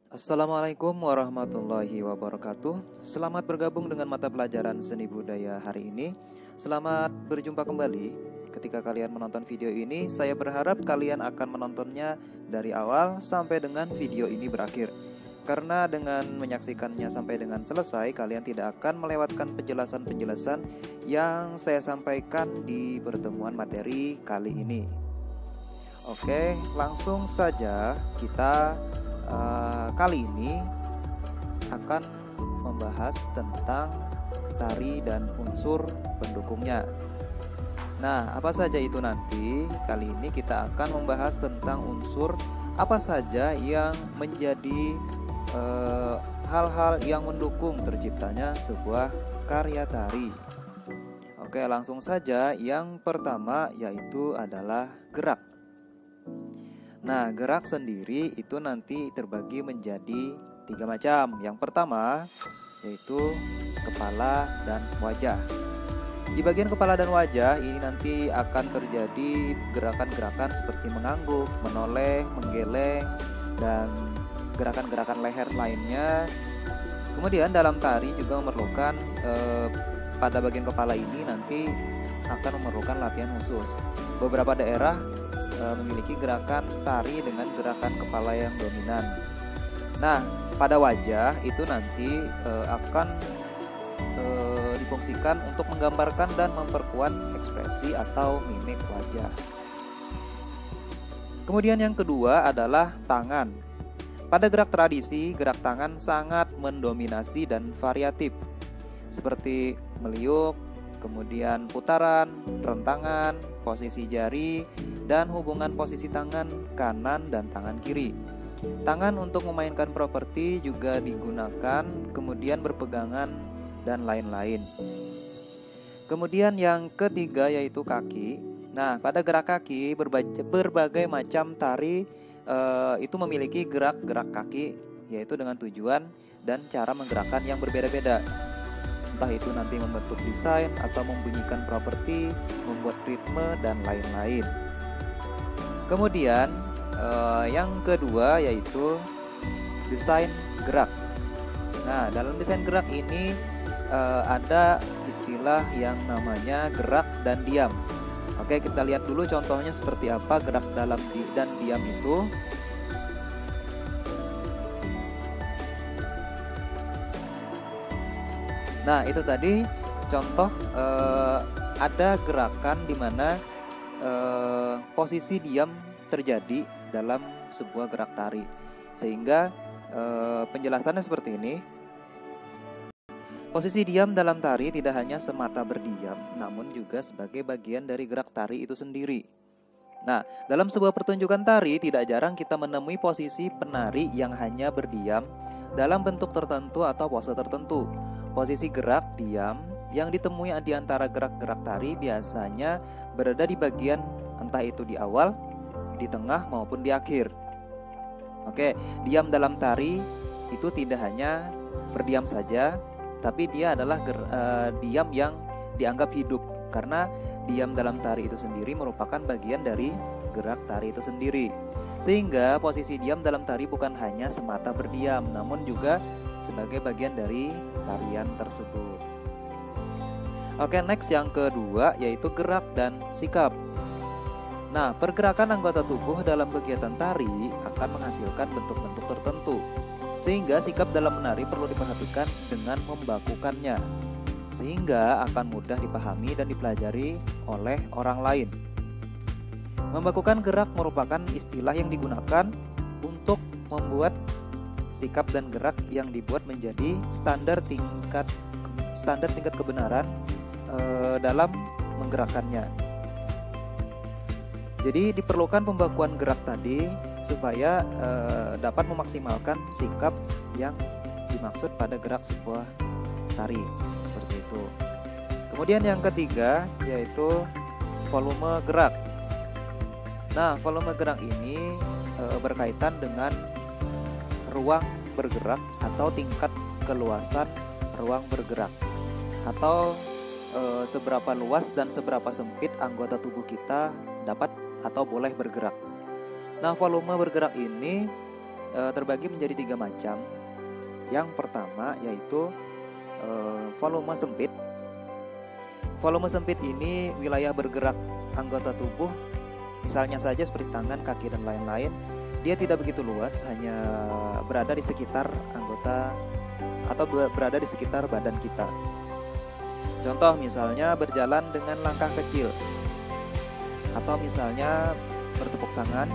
Assalamualaikum warahmatullahi wabarakatuh. Selamat bergabung dengan mata pelajaran seni budaya hari ini. Selamat berjumpa kembali. Ketika kalian menonton video ini, saya berharap kalian akan menontonnya dari awal sampai dengan video ini berakhir. Karena dengan menyaksikannya sampai dengan selesai, kalian tidak akan melewatkan penjelasan-penjelasan yang saya sampaikan di pertemuan materi kali ini. Oke, langsung saja kita kali ini akan membahas tentang tari dan unsur pendukungnya. Nah, apa saja itu nanti? Kali ini kita akan membahas tentang unsur apa saja yang menjadi hal-hal yang mendukung terciptanya sebuah karya tari. Oke, langsung saja. Yang pertama yaitu adalah gerak. Nah, gerak sendiri itu nanti terbagi menjadi 3 macam. Yang pertama yaitu kepala dan wajah. Di bagian kepala dan wajah ini nanti akan terjadi gerakan-gerakan seperti mengangguk, menoleh, menggeleng, dan gerakan-gerakan leher lainnya. Kemudian dalam tari juga memerlukan pada bagian kepala ini nanti akan memerlukan latihan khusus. Beberapa daerah memiliki gerakan tari dengan gerakan kepala yang dominan. Nah, pada wajah itu nanti akan difungsikan untuk menggambarkan dan memperkuat ekspresi atau mimik wajah. Kemudian yang kedua adalah tangan. Pada gerak tradisi, gerak tangan sangat mendominasi dan variatif, seperti meliuk, kemudian putaran, rentangan, posisi jari, dan hubungan posisi tangan kanan dan tangan kiri. Tangan untuk memainkan properti juga digunakan, kemudian berpegangan, dan lain-lain. Kemudian yang ketiga yaitu kaki. Nah, pada gerak kaki, berbagai macam tari itu memiliki gerak-gerak kaki, yaitu dengan tujuan dan cara menggerakkan yang berbeda-beda. Entah itu nanti membentuk desain atau membunyikan properti, membuat ritme, dan lain-lain. Kemudian yang kedua yaitu desain gerak. Nah, dalam desain gerak ini ada istilah yang namanya gerak dan diam. Oke, kita lihat dulu contohnya seperti apa gerak dalam dan diam itu. Nah, itu tadi contoh ada gerakan di mana posisi diam terjadi dalam sebuah gerak tari. Sehingga penjelasannya seperti ini. Posisi diam dalam tari tidak hanya semata berdiam, namun juga sebagai bagian dari gerak tari itu sendiri. Nah, dalam sebuah pertunjukan tari tidak jarang kita menemui posisi penari yang hanya berdiam dalam bentuk tertentu atau pose tertentu. Posisi gerak diam yang ditemui di antara gerak-gerak tari biasanya berada di bagian entah itu di awal, di tengah maupun di akhir. Oke, diam dalam tari itu tidak hanya berdiam saja, tapi dia adalah diam yang dianggap hidup, karena diam dalam tari itu sendiri merupakan bagian dari gerak tari itu sendiri. Sehingga posisi diam dalam tari bukan hanya semata berdiam, namun juga sebagai bagian dari tarian tersebut. Oke, next yang kedua yaitu gerak dan sikap. Nah, pergerakan anggota tubuh dalam kegiatan tari akan menghasilkan bentuk-bentuk tertentu, sehingga sikap dalam menari perlu diperhatikan dengan membakukannya, sehingga akan mudah dipahami dan dipelajari oleh orang lain. Membakukan gerak merupakan istilah yang digunakan untuk membuat sikap dan gerak yang dibuat menjadi standar tingkat kebenaran dalam menggerakkannya. Jadi diperlukan pembakuan gerak tadi supaya dapat memaksimalkan sikap yang dimaksud pada gerak sebuah tari, seperti itu. Kemudian yang ketiga yaitu volume gerak. Nah, volume gerak ini berkaitan dengan ruang bergerak atau tingkat keluasan ruang bergerak, atau seberapa luas dan seberapa sempit anggota tubuh kita dapat atau boleh bergerak. Nah, volume bergerak ini terbagi menjadi 3 macam. Yang pertama yaitu volume sempit. Volume sempit ini wilayah bergerak anggota tubuh, misalnya saja seperti tangan, kaki, dan lain-lain. Dia tidak begitu luas, hanya berada di sekitar anggota atau berada di sekitar badan kita. Contoh misalnya berjalan dengan langkah kecil, atau misalnya bertepuk tangan.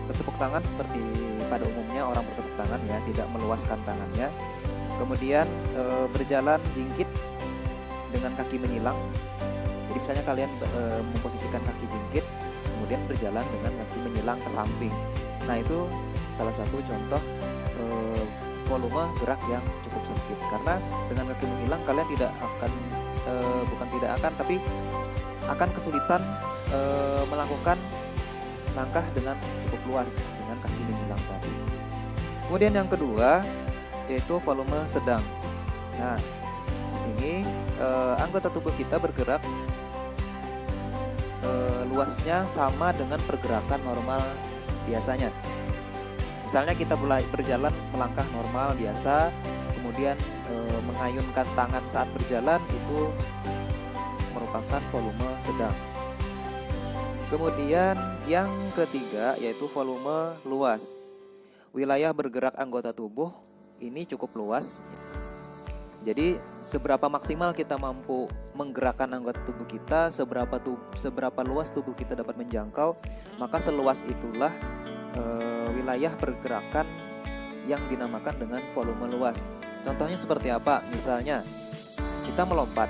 Bertepuk tangan seperti pada umumnya orang bertepuk tangan ya, tidak meluaskan tangannya. Kemudian berjalan jingkit dengan kaki menyilang. Jadi misalnya kalian memposisikan kaki jingkit, kemudian berjalan dengan kaki menyilang ke samping. Nah, itu salah satu contoh volume gerak yang cukup sempit. Karena dengan kaki menyilang kalian tidak akan tapi akan kesulitan melakukan langkah dengan cukup luas dengan kaki menyilang tadi. Kemudian yang kedua yaitu volume sedang. Nah, di sini anggota tubuh kita bergerak luasnya sama dengan pergerakan normal biasanya. Misalnya kita berjalan melangkah normal biasa, kemudian mengayunkan tangan saat berjalan, itu merupakan volume sedang. Kemudian yang ketiga yaitu volume luas. Wilayah bergerak anggota tubuh ini cukup luas. Jadi seberapa maksimal kita mampu menggerakkan anggota tubuh kita, seberapa luas tubuh kita dapat menjangkau, maka seluas itulah wilayah pergerakan yang dinamakan dengan volume luas. Contohnya seperti apa? Misalnya kita melompat.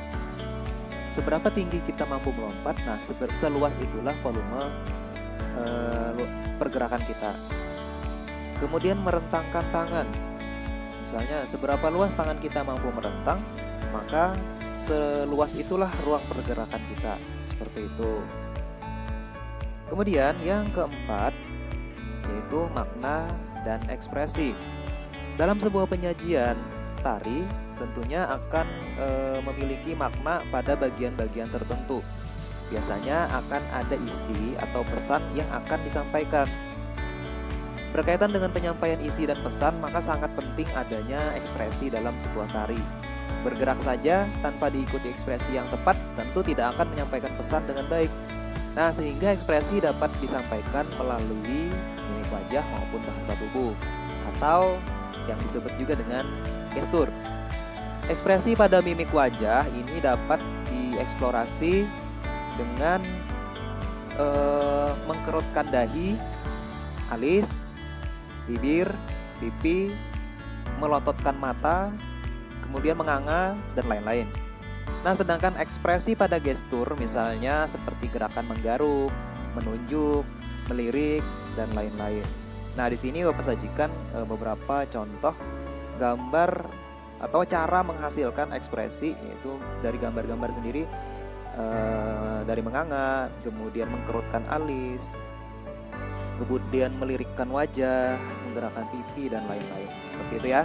Seberapa tinggi kita mampu melompat, nah seluas itulah volume pergerakan kita. Kemudian merentangkan tangan. Misalnya seberapa luas tangan kita mampu merentang, maka seluas itulah ruang pergerakan kita. Seperti itu. Kemudian yang keempat yaitu makna dan ekspresi. Dalam sebuah penyajian tari tentunya akan memiliki makna pada bagian-bagian tertentu. Biasanya akan ada isi atau pesan yang akan disampaikan. Berkaitan dengan penyampaian isi dan pesan, maka sangat penting adanya ekspresi dalam sebuah tari. Bergerak saja tanpa diikuti ekspresi yang tepat tentu tidak akan menyampaikan pesan dengan baik. Nah, sehingga ekspresi dapat disampaikan melalui mimik wajah maupun bahasa tubuh, atau yang disebut juga dengan gestur. Ekspresi pada mimik wajah ini dapat dieksplorasi dengan mengkerutkan dahi, alis, bibir, pipi, melototkan mata, kemudian menganga, dan lain-lain. Nah, sedangkan ekspresi pada gestur misalnya seperti gerakan menggaruk, menunjuk, melirik, dan lain-lain. Nah, di sini Bapak sajikan beberapa contoh gambar atau cara menghasilkan ekspresi, yaitu dari gambar-gambar sendiri, dari menganga, kemudian mengkerutkan alis, kemudian melirikkan wajah, menggerakkan pipi, dan lain-lain. Seperti itu ya.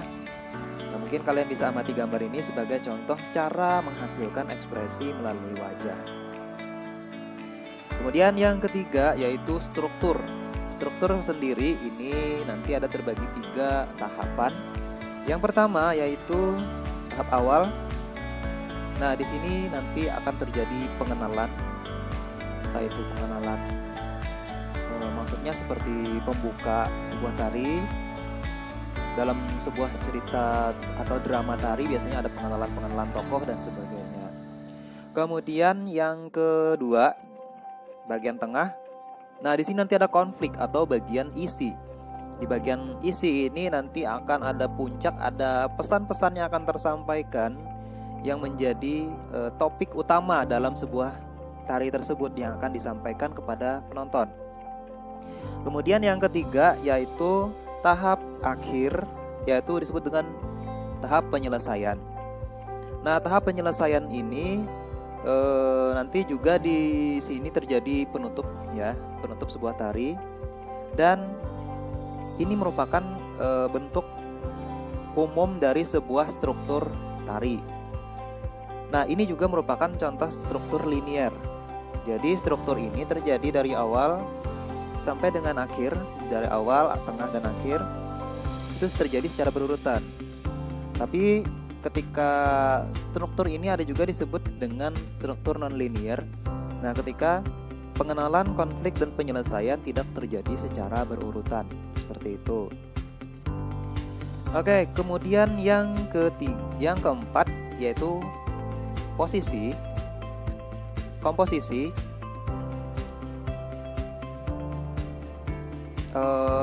Nah, mungkin kalian bisa amati gambar ini sebagai contoh cara menghasilkan ekspresi melalui wajah. Kemudian yang ketiga yaitu struktur. Struktur sendiri ini nanti ada terbagi 3 tahapan. Yang pertama yaitu tahap awal. Nah, di sini nanti akan terjadi pengenalan. Entah itu pengenalan maksudnya seperti pembuka sebuah tari. Dalam sebuah cerita atau drama tari biasanya ada pengenalan tokoh dan sebagainya. Kemudian yang kedua, bagian tengah. Nah, di sini nanti ada konflik atau bagian isi. Di bagian isi ini nanti akan ada puncak, ada pesan-pesan yang akan tersampaikan yang menjadi topik utama dalam sebuah tari tersebut yang akan disampaikan kepada penonton. Kemudian yang ketiga yaitu tahap akhir, yaitu disebut dengan tahap penyelesaian. Nah, tahap penyelesaian ini nanti juga di sini terjadi penutup ya, penutup sebuah tari, dan ini merupakan bentuk umum dari sebuah struktur tari. Nah, ini juga merupakan contoh struktur linier. Jadi struktur ini terjadi dari awal sampai dengan akhir, dari awal, tengah, dan akhir itu terjadi secara berurutan. Tapi ketika struktur ini ada juga disebut dengan struktur nonlinear. Nah, ketika pengenalan, konflik, dan penyelesaian tidak terjadi secara berurutan, seperti itu. Oke, kemudian yang keempat yaitu komposisi.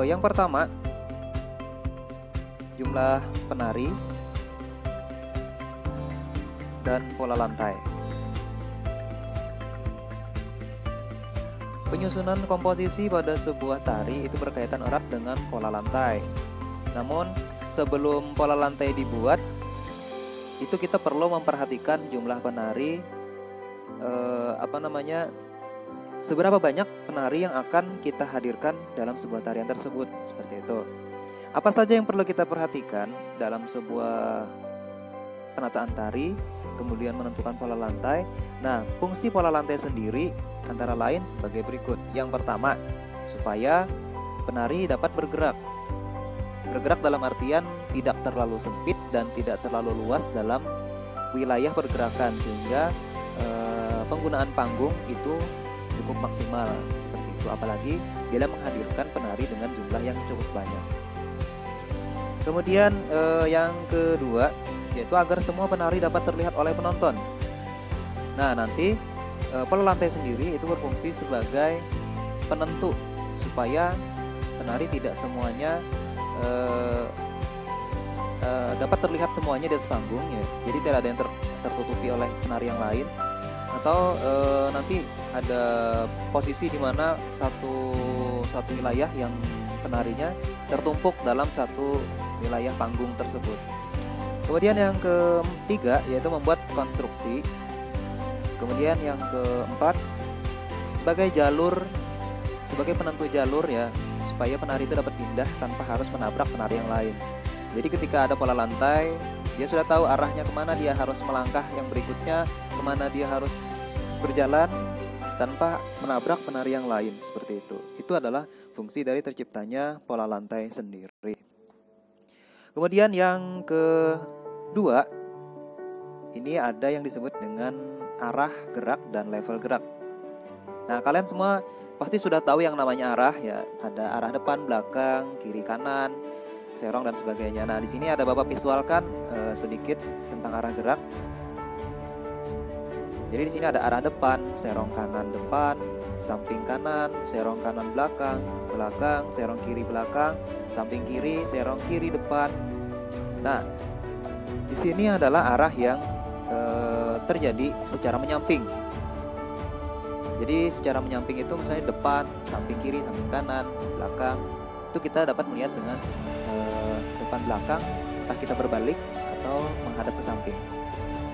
Yang pertama, jumlah penari dan pola lantai. Penyusunan komposisi pada sebuah tari itu berkaitan erat dengan pola lantai. Namun sebelum pola lantai dibuat, itu kita perlu memperhatikan jumlah penari, seberapa banyak penari yang akan kita hadirkan dalam sebuah tarian tersebut, seperti itu. Apa saja yang perlu kita perhatikan dalam sebuah penataan tari, kemudian menentukan pola lantai. Nah, fungsi pola lantai sendiri antara lain sebagai berikut. Yang pertama, supaya penari dapat bergerak. Bergerak dalam artian tidak terlalu sempit dan tidak terlalu luas dalam wilayah pergerakan, sehingga penggunaan panggung itu cukup maksimal, seperti itu. Apalagi bila menghadirkan penari dengan jumlah yang cukup banyak. Kemudian yang kedua yaitu agar semua penari dapat terlihat oleh penonton. Nah, nanti pola lantai sendiri itu berfungsi sebagai penentu supaya penari tidak semuanya dapat terlihat semuanya di atas panggung, ya. Jadi tidak ada yang tertutupi oleh penari yang lain, atau nanti ada posisi di mana satu wilayah yang penarinya tertumpuk dalam satu wilayah panggung tersebut. Kemudian yang ketiga yaitu membuat konstruksi. Kemudian yang keempat sebagai penentu jalur, ya, supaya penari itu dapat pindah tanpa harus menabrak penari yang lain. Jadi ketika ada pola lantai, dia sudah tahu arahnya kemana dia harus melangkah, yang berikutnya kemana dia harus berjalan tanpa menabrak penari yang lain, seperti itu. Itu adalah fungsi dari terciptanya pola lantai sendiri. Kemudian yang kedua, ini ada yang disebut dengan arah gerak dan level gerak. Nah, kalian semua pasti sudah tahu yang namanya arah, ya. Ada arah depan, belakang, kiri, kanan, serong, dan sebagainya. Nah, di sini ada Bapak visualkan sedikit tentang arah gerak. Jadi di sini ada arah depan, serong kanan depan, samping kanan, serong kanan belakang, belakang, serong kiri belakang, samping kiri, serong kiri depan. Nah, di sini adalah arah yang terjadi secara menyamping. Jadi secara menyamping itu misalnya depan, samping kiri, samping kanan, belakang. Itu kita dapat melihat dengan depan belakang, entah kita berbalik atau menghadap ke samping.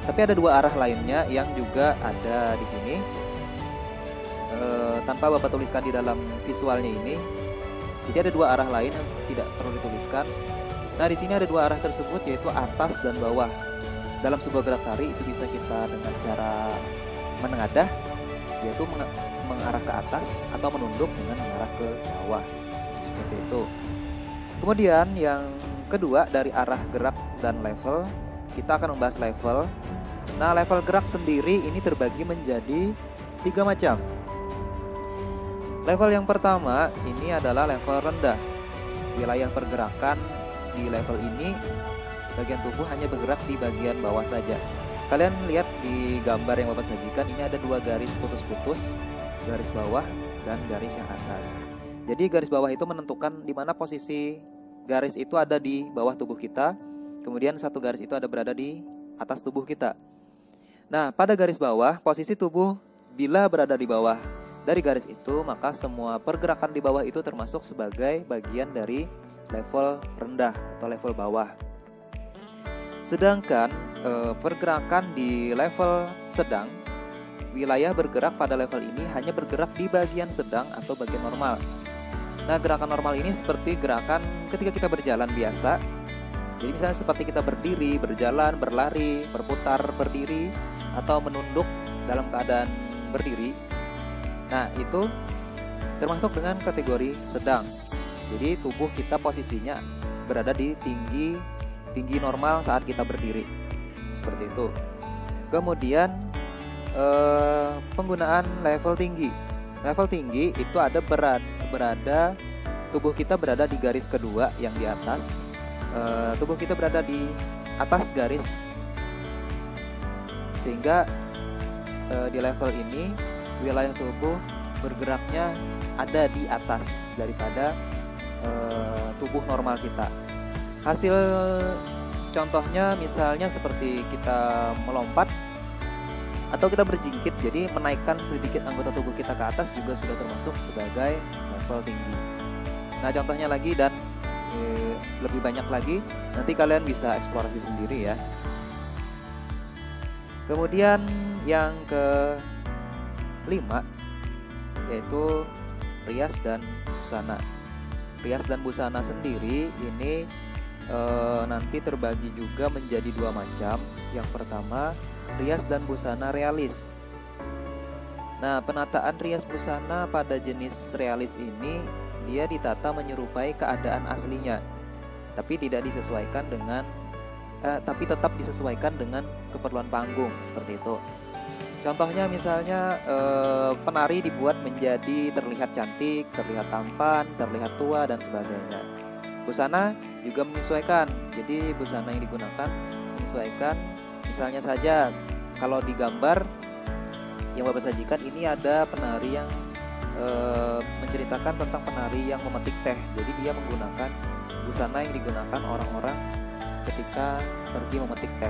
Tapi ada dua arah lainnya yang juga ada di sini. Tanpa Bapak tuliskan di dalam visualnya ini. Jadi ada dua arah lain yang tidak perlu dituliskan. Nah, di sini ada dua arah tersebut, yaitu atas dan bawah. Dalam sebuah gerak tari itu bisa kita dengan cara menengadah, yaitu mengarah ke atas, atau menunduk dengan mengarah ke bawah, seperti itu. Kemudian yang kedua dari arah gerak dan level, kita akan membahas level. Nah, level gerak sendiri ini terbagi menjadi 3 macam. Level yang pertama ini adalah level rendah. Wilayah pergerakan di level ini, bagian tubuh hanya bergerak di bagian bawah saja. Kalian lihat di gambar yang Bapak sajikan, ini ada 2 garis putus-putus, garis bawah dan garis yang atas. Jadi garis bawah itu menentukan di mana posisi garis itu ada di bawah tubuh kita. Kemudian satu garis itu ada berada di atas tubuh kita. Nah, pada garis bawah, posisi tubuh bila berada di bawah dari garis itu, maka semua pergerakan di bawah itu termasuk sebagai bagian dari level rendah atau level bawah. Sedangkan pergerakan di level sedang, wilayah bergerak pada level ini hanya bergerak di bagian sedang atau bagian normal. Nah, gerakan normal ini seperti gerakan ketika kita berjalan biasa. Jadi misalnya seperti kita berdiri, berjalan, berlari, berputar, berdiri, atau menunduk dalam keadaan berdiri. Nah, itu termasuk dengan kategori sedang. Jadi tubuh kita posisinya berada di tinggi normal saat kita berdiri, seperti itu. Kemudian penggunaan level tinggi. Level tinggi itu ada berada tubuh kita berada di garis kedua yang di atas. Tubuh kita berada di atas garis, sehingga di level ini wilayah tubuh bergeraknya ada di atas daripada tubuh normal kita. Hasil contohnya misalnya seperti kita melompat atau kita berjingkit, jadi menaikkan sedikit anggota tubuh kita ke atas juga sudah termasuk sebagai level tinggi. Nah, contohnya lagi dan lebih banyak lagi, nanti kalian bisa eksplorasi sendiri ya. Kemudian yang kelima yaitu rias dan busana. Rias dan busana sendiri ini nanti terbagi juga menjadi dua macam. Yang pertama, rias dan busana realis. Nah, penataan rias busana pada jenis realis ini dia ditata menyerupai keadaan aslinya, tapi tetap disesuaikan dengan keperluan panggung, seperti itu. Contohnya misalnya penari dibuat menjadi terlihat cantik, terlihat tampan, terlihat tua dan sebagainya. Busana juga menyesuaikan. Jadi busana yang digunakan menyesuaikan. Misalnya saja kalau di gambar yang Bapak sajikan ini ada penari yang menceritakan tentang penari yang memetik teh. Jadi dia menggunakan busana yang digunakan orang-orang ketika pergi memetik teh.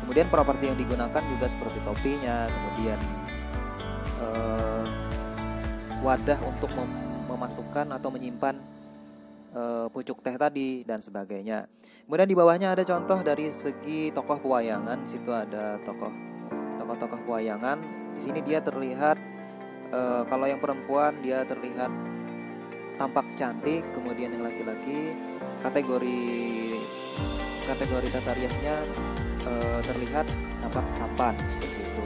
Kemudian properti yang digunakan juga seperti topinya, kemudian wadah untuk memasukkan atau menyimpan pucuk teh tadi dan sebagainya. Kemudian di bawahnya ada contoh dari segi tokoh pewayangan. Situ ada tokoh pewayangan. Di sini dia terlihat kalau yang perempuan dia terlihat tampak cantik, kemudian yang laki-laki kategori tata riasnya terlihat tampak tampan, seperti itu.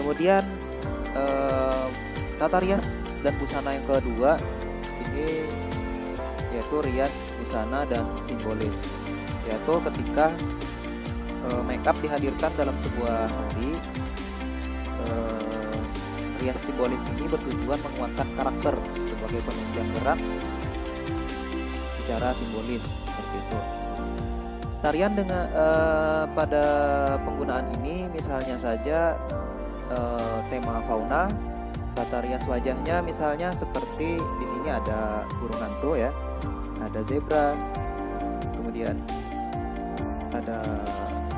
Kemudian tata rias dan busana yang kedua ini yaitu rias busana dan simbolis, yaitu ketika make up dihadirkan dalam sebuah tari. Rias simbolis ini bertujuan menguatkan karakter sebagai penunjang gerak secara simbolis, seperti itu. Tarian dengan pada penggunaan ini misalnya saja tema fauna, tata rias wajahnya misalnya seperti di sini ada burung hantu ya, ada zebra, kemudian ada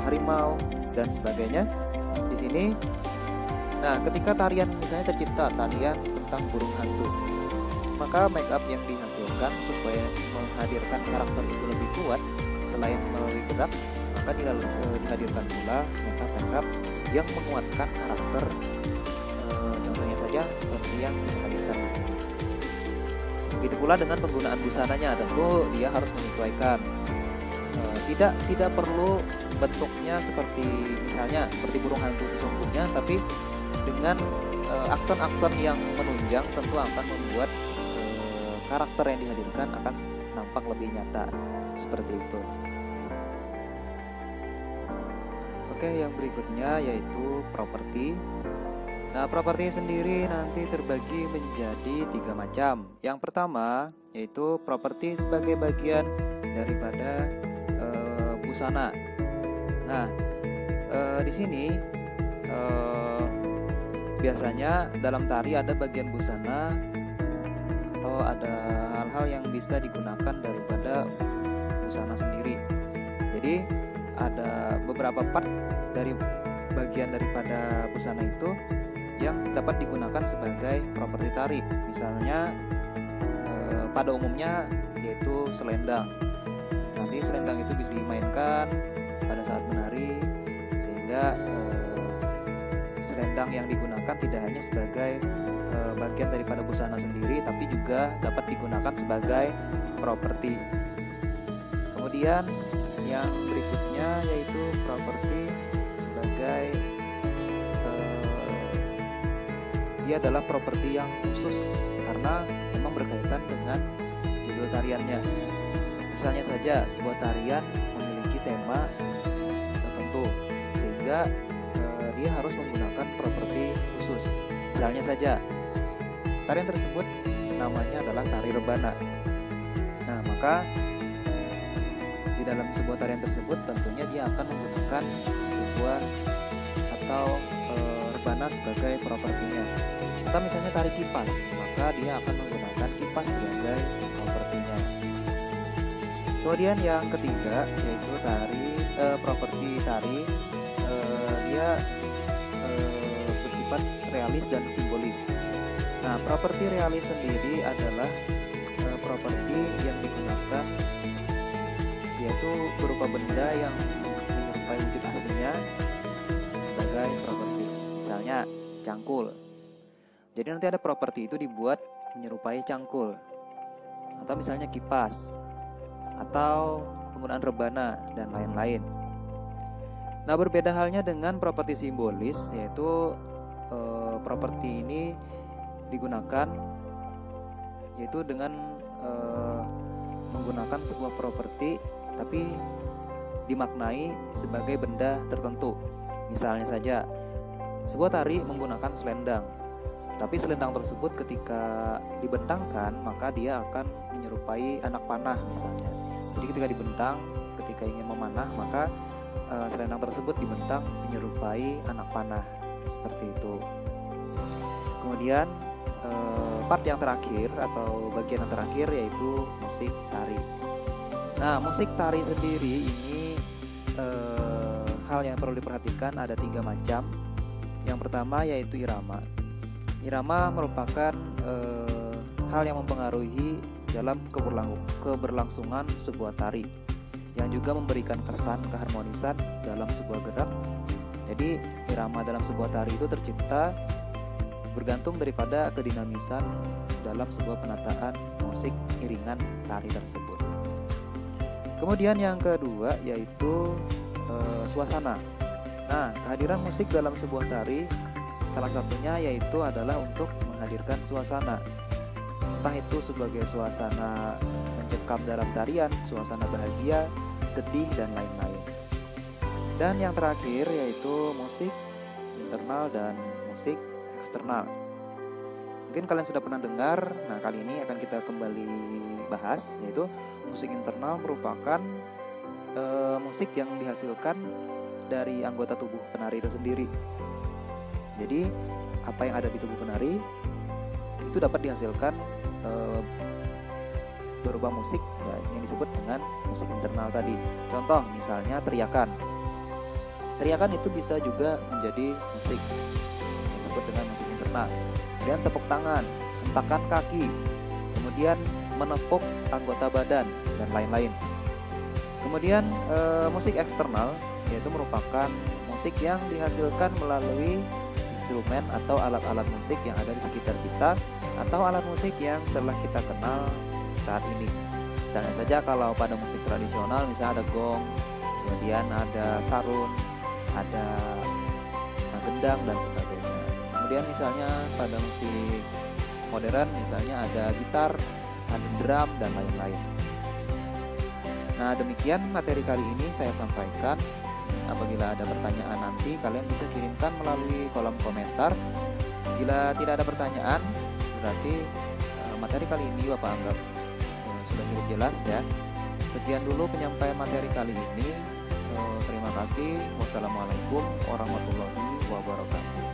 harimau dan sebagainya di sini. Nah, ketika tarian misalnya tercipta tarian tentang burung hantu, maka make up yang dihasilkan supaya menghadirkan karakter itu lebih kuat selain melalui gerak, maka dihadirkan pula make up yang menguatkan karakter. Contohnya saja seperti yang dihadirkan di sini. Begitu pula dengan penggunaan busananya, tentu dia harus menyesuaikan. Tidak perlu bentuknya seperti misalnya seperti burung hantu sesungguhnya, tapi dengan aksen-aksen yang menunjang tentu akan membuat karakter yang dihadirkan akan nampak lebih nyata, seperti itu. Oke, yang berikutnya yaitu properti. Nah, properti sendiri nanti terbagi menjadi 3 macam. Yang pertama yaitu properti sebagai bagian daripada busana. Nah, di sini biasanya dalam tari ada bagian busana atau ada hal-hal yang bisa digunakan daripada busana sendiri. Jadi ada beberapa part dari bagian daripada busana itu yang dapat digunakan sebagai properti tari. Misalnya pada umumnya yaitu selendang. Nanti selendang itu bisa dimainkan pada saat menari, sehingga selendang yang digunakan tidak hanya sebagai bagian daripada busana sendiri, tapi juga dapat digunakan sebagai properti. Kemudian yang berikutnya yaitu properti sebagai dia adalah properti yang khusus karena memang berkaitan dengan judul tariannya. Misalnya saja sebuah tarian memiliki tema tertentu sehingga dia harus menggunakan properti khusus. Misalnya saja tarian tersebut namanya adalah tari rebana. Nah, maka di dalam sebuah tarian tersebut tentunya dia akan menggunakan sebuah atau rebana sebagai propertinya. Atau misalnya tari kipas, maka dia akan menggunakan kipas sebagai propertinya. Kemudian yang ketiga yaitu properti tari, dia bersifat realis dan simbolis. Nah, properti realis sendiri adalah properti yang digunakan yaitu berupa benda yang menyerupai wujud aslinya sebagai properti. Misalnya cangkul. Jadi nanti ada properti itu dibuat menyerupai cangkul. Atau misalnya kipas atau penggunaan rebana dan lain-lain. Nah, berbeda halnya dengan properti simbolis, yaitu properti ini digunakan yaitu dengan menggunakan sebuah properti tapi dimaknai sebagai benda tertentu. Misalnya saja sebuah tari menggunakan selendang, tapi selendang tersebut ketika dibentangkan maka dia akan menyerupai anak panah misalnya. Jadi ketika dibentang, ketika ingin memanah maka selendang tersebut dibentang menyerupai anak panah, seperti itu. Kemudian part yang terakhir atau bagian yang terakhir yaitu musik tari. Nah, musik tari sendiri ini hal yang perlu diperhatikan ada 3 macam. Yang pertama yaitu irama. Irama merupakan hal yang mempengaruhi dalam keberlangsungan sebuah tari, yang juga memberikan kesan keharmonisan dalam sebuah gerak. Jadi irama dalam sebuah tari itu tercipta bergantung daripada kedinamisan dalam sebuah penataan musik iringan tari tersebut. Kemudian yang kedua yaitu suasana. Nah, kehadiran musik dalam sebuah tari salah satunya yaitu adalah untuk menghadirkan suasana. Entah itu sebagai suasana mencekam dalam tarian, suasana bahagia, sedih, dan lain-lain. Dan yang terakhir yaitu musik internal dan musik eksternal. Mungkin kalian sudah pernah dengar. Nah, kali ini akan kita kembali bahas, yaitu musik internal merupakan musik yang dihasilkan dari anggota tubuh penari itu sendiri. Jadi apa yang ada di tubuh penari itu dapat dihasilkan berupa musik ya, yang disebut dengan musik internal tadi. Contoh misalnya teriakan. Teriakan itu bisa juga menjadi musik yang disebut dengan musik internal. Kemudian tepuk tangan, hentakan kaki, kemudian menepuk anggota badan dan lain-lain. Kemudian musik eksternal yaitu merupakan musik yang dihasilkan melalui instrumen atau alat-alat musik yang ada di sekitar kita atau alat musik yang telah kita kenal saat ini. Misalnya saja kalau pada musik tradisional misalnya ada gong, kemudian ada sarun, ada gendang dan sebagainya. Kemudian misalnya pada musik modern misalnya ada gitar, ada drum dan lain-lain. Nah, demikian materi kali ini saya sampaikan. Apabila ada pertanyaan nanti kalian bisa kirimkan melalui kolom komentar. Bila tidak ada pertanyaan berarti materi kali ini Bapak anggap sudah cukup jelas ya. Sekian dulu penyampaian materi kali ini. Terima kasih. Wassalamualaikum warahmatullahi wabarakatuh.